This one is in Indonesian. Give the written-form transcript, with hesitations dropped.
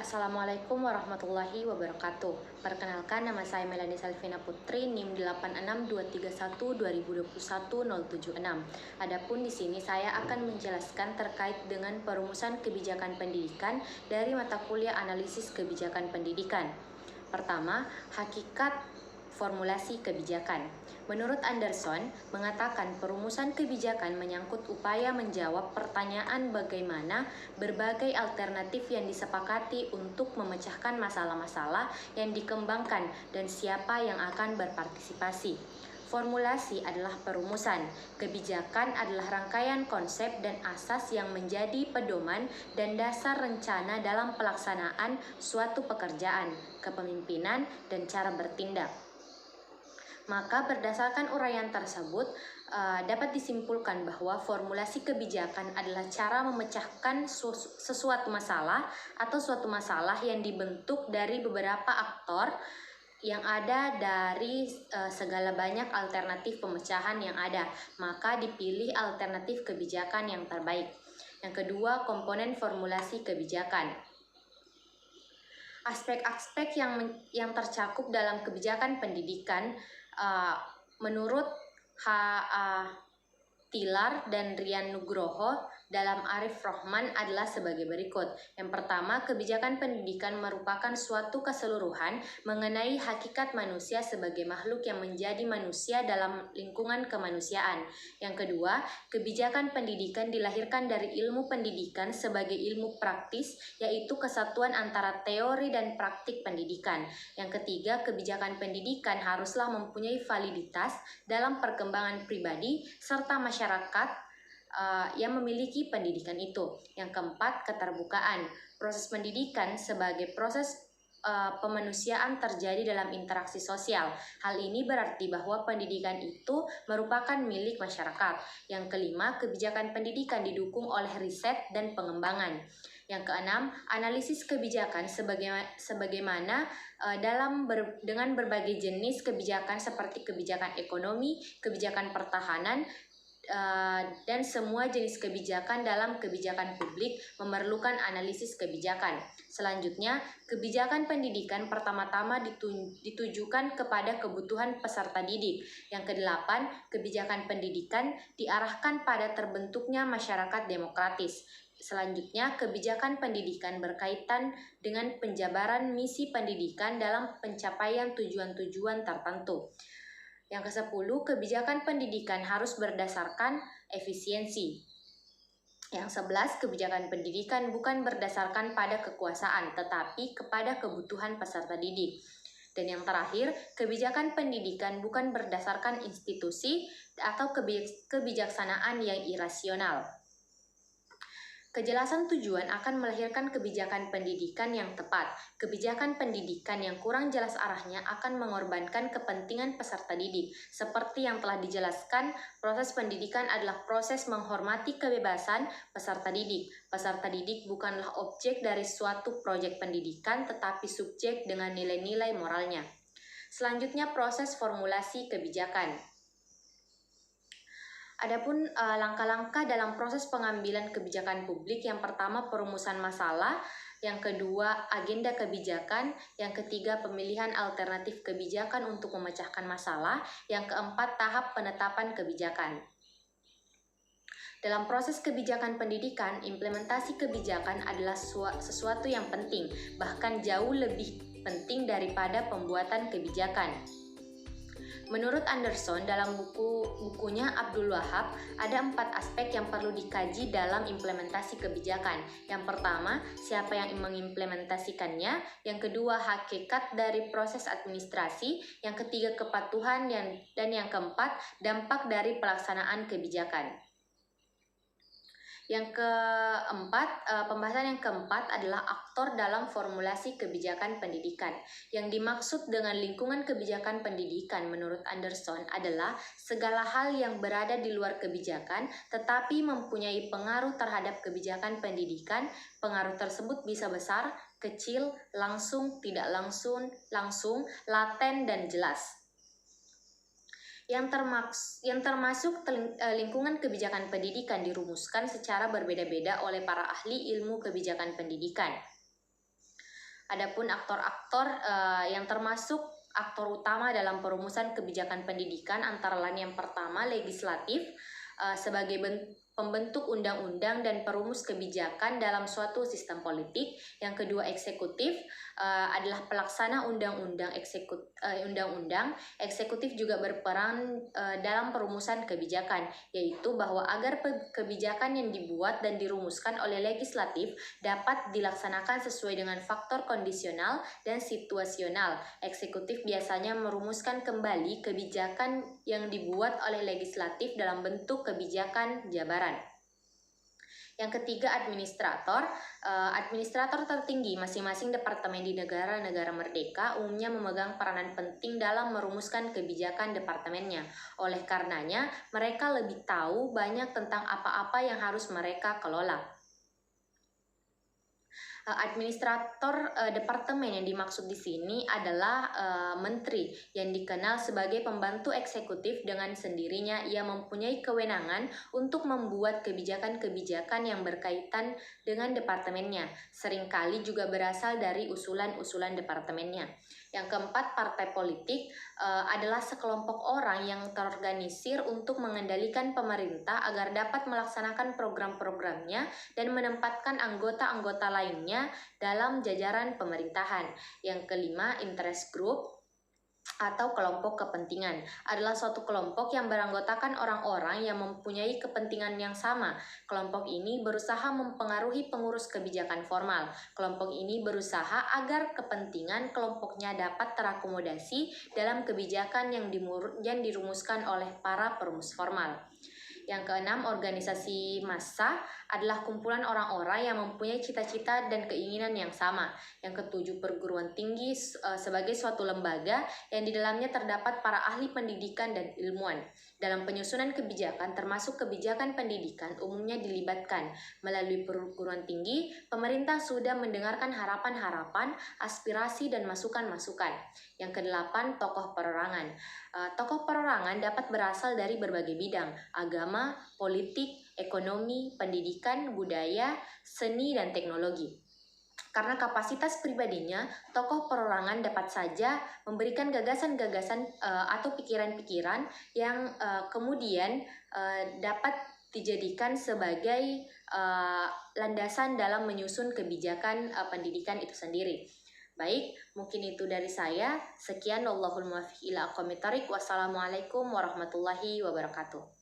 Assalamualaikum warahmatullahi wabarakatuh. Perkenalkan, nama saya Melanie Salvina Putri, NIM 86231221-076. Adapun di sini saya akan menjelaskan terkait dengan perumusan kebijakan pendidikan dari mata kuliah analisis kebijakan pendidikan. Pertama, hakikat formulasi kebijakan. Menurut Anderson, mengatakan perumusan kebijakan menyangkut upaya menjawab pertanyaan bagaimana berbagai alternatif yang disepakati untuk memecahkan masalah-masalah yang dikembangkan dan siapa yang akan berpartisipasi. Formulasi adalah perumusan. Kebijakan adalah rangkaian konsep dan asas yang menjadi pedoman dan dasar rencana dalam pelaksanaan suatu pekerjaan, kepemimpinan, dan cara bertindak. Maka berdasarkan uraian tersebut, dapat disimpulkan bahwa formulasi kebijakan adalah cara memecahkan sesuatu masalah atau suatu masalah yang dibentuk dari beberapa aktor yang ada dari segala banyak alternatif pemecahan yang ada, maka dipilih alternatif kebijakan yang terbaik. Yang kedua, komponen formulasi kebijakan. Aspek-aspek yang tercakup dalam kebijakan pendidikan menurut H.A. Tilar dan Rian Nugroho dalam Arif Rohman adalah sebagai berikut. Yang pertama, kebijakan pendidikan merupakan suatu keseluruhan mengenai hakikat manusia sebagai makhluk yang menjadi manusia dalam lingkungan kemanusiaan. Yang kedua, kebijakan pendidikan dilahirkan dari ilmu pendidikan sebagai ilmu praktis, yaitu kesatuan antara teori dan praktik pendidikan. Yang ketiga, kebijakan pendidikan haruslah mempunyai validitas dalam perkembangan pribadi serta masyarakat yang memiliki pendidikan itu. Yang keempat, keterbukaan. Proses pendidikan sebagai proses pemanusiaan terjadi dalam interaksi sosial. Hal ini berarti bahwa pendidikan itu merupakan milik masyarakat. Yang kelima, kebijakan pendidikan didukung oleh riset dan pengembangan. Yang keenam, analisis kebijakan sebagaimana dengan berbagai jenis kebijakan seperti kebijakan ekonomi, kebijakan pertahanan, dan semua jenis kebijakan dalam kebijakan publik memerlukan analisis kebijakan. Selanjutnya, kebijakan pendidikan pertama-tama ditujukan kepada kebutuhan peserta didik. Yang kedelapan, kebijakan pendidikan diarahkan pada terbentuknya masyarakat demokratis. Selanjutnya, kebijakan pendidikan berkaitan dengan penjabaran misi pendidikan dalam pencapaian tujuan-tujuan tertentu. Yang ke-10, kebijakan pendidikan harus berdasarkan efisiensi. Yang 11, kebijakan pendidikan bukan berdasarkan pada kekuasaan, tetapi kepada kebutuhan peserta didik. Dan yang terakhir, kebijakan pendidikan bukan berdasarkan institusi atau kebijaksanaan yang irasional. Kejelasan tujuan akan melahirkan kebijakan pendidikan yang tepat. Kebijakan pendidikan yang kurang jelas arahnya akan mengorbankan kepentingan peserta didik. Seperti yang telah dijelaskan, proses pendidikan adalah proses menghormati kebebasan peserta didik. Peserta didik bukanlah objek dari suatu proyek pendidikan, tetapi subjek dengan nilai-nilai moralnya. Selanjutnya, proses formulasi kebijakan. Adapun langkah-langkah dalam proses pengambilan kebijakan publik, yang pertama perumusan masalah, yang kedua agenda kebijakan, yang ketiga pemilihan alternatif kebijakan untuk memecahkan masalah, yang keempat tahap penetapan kebijakan. Dalam proses kebijakan pendidikan, implementasi kebijakan adalah sesuatu yang penting, bahkan jauh lebih penting daripada pembuatan kebijakan. Menurut Anderson, dalam bukunya Abdul Wahab, ada 4 aspek yang perlu dikaji dalam implementasi kebijakan. Yang pertama, siapa yang mengimplementasikannya. Yang kedua, hakikat dari proses administrasi. Yang ketiga, kepatuhan. Dan yang keempat, dampak dari pelaksanaan kebijakan. Yang keempat, pembahasan yang keempat adalah aktor dalam formulasi kebijakan pendidikan. Yang dimaksud dengan lingkungan kebijakan pendidikan menurut Anderson adalah segala hal yang berada di luar kebijakan tetapi mempunyai pengaruh terhadap kebijakan pendidikan. Pengaruh tersebut bisa besar, kecil, langsung, tidak langsung, laten, dan jelas. Yang termasuk lingkungan kebijakan pendidikan dirumuskan secara berbeda-beda oleh para ahli ilmu kebijakan pendidikan. Adapun aktor-aktor yang termasuk aktor utama dalam perumusan kebijakan pendidikan antara lain yang pertama legislatif sebagai pembentuk undang-undang dan perumus kebijakan dalam suatu sistem politik. Yang kedua eksekutif adalah pelaksana undang-undang. Eksekutif juga berperan dalam perumusan kebijakan, yaitu bahwa agar kebijakan yang dibuat dan dirumuskan oleh legislatif dapat dilaksanakan sesuai dengan faktor kondisional dan situasional. Eksekutif biasanya merumuskan kembali kebijakan yang dibuat oleh legislatif dalam bentuk kebijakan jabaran. Yang ketiga, administrator. Administrator tertinggi masing-masing departemen di negara-negara merdeka umumnya memegang peranan penting dalam merumuskan kebijakan departemennya. Oleh karenanya, mereka lebih tahu banyak tentang apa-apa yang harus mereka kelola. Administrator departemen yang dimaksud di sini adalah menteri yang dikenal sebagai pembantu eksekutif. Dengan sendirinya ia mempunyai kewenangan untuk membuat kebijakan-kebijakan yang berkaitan dengan departemennya, seringkali juga berasal dari usulan-usulan departemennya. Yang keempat, partai politik adalah sekelompok orang yang terorganisir untuk mengendalikan pemerintah agar dapat melaksanakan program-programnya dan menempatkan anggota-anggota lainnya dalam jajaran pemerintahan. Yang kelima, interest group atau kelompok kepentingan adalah suatu kelompok yang beranggotakan orang-orang yang mempunyai kepentingan yang sama. Kelompok ini berusaha mempengaruhi pengurus kebijakan formal. Kelompok ini berusaha agar kepentingan kelompoknya dapat terakomodasi dalam kebijakan yang dirumuskan oleh para perumus formal. Yang keenam, organisasi massa adalah kumpulan orang-orang yang mempunyai cita-cita dan keinginan yang sama. Yang ketujuh, perguruan tinggi sebagai suatu lembaga yang di dalamnya terdapat para ahli pendidikan dan ilmuwan. Dalam penyusunan kebijakan, termasuk kebijakan pendidikan, umumnya dilibatkan. Melalui perguruan tinggi, pemerintah sudah mendengarkan harapan-harapan, aspirasi, dan masukan-masukan. Yang kedelapan, tokoh perorangan. Tokoh perorangan dapat berasal dari berbagai bidang, agama, politik, ekonomi, pendidikan, budaya, seni, dan teknologi. Karena kapasitas pribadinya, tokoh perorangan dapat saja memberikan gagasan-gagasan atau pikiran-pikiran yang kemudian dapat dijadikan sebagai landasan dalam menyusun kebijakan pendidikan itu sendiri. Baik, mungkin itu dari saya. Sekian, wallahul muwaffiq ila aqwamit thoriq. Wassalamualaikum warahmatullahi wabarakatuh.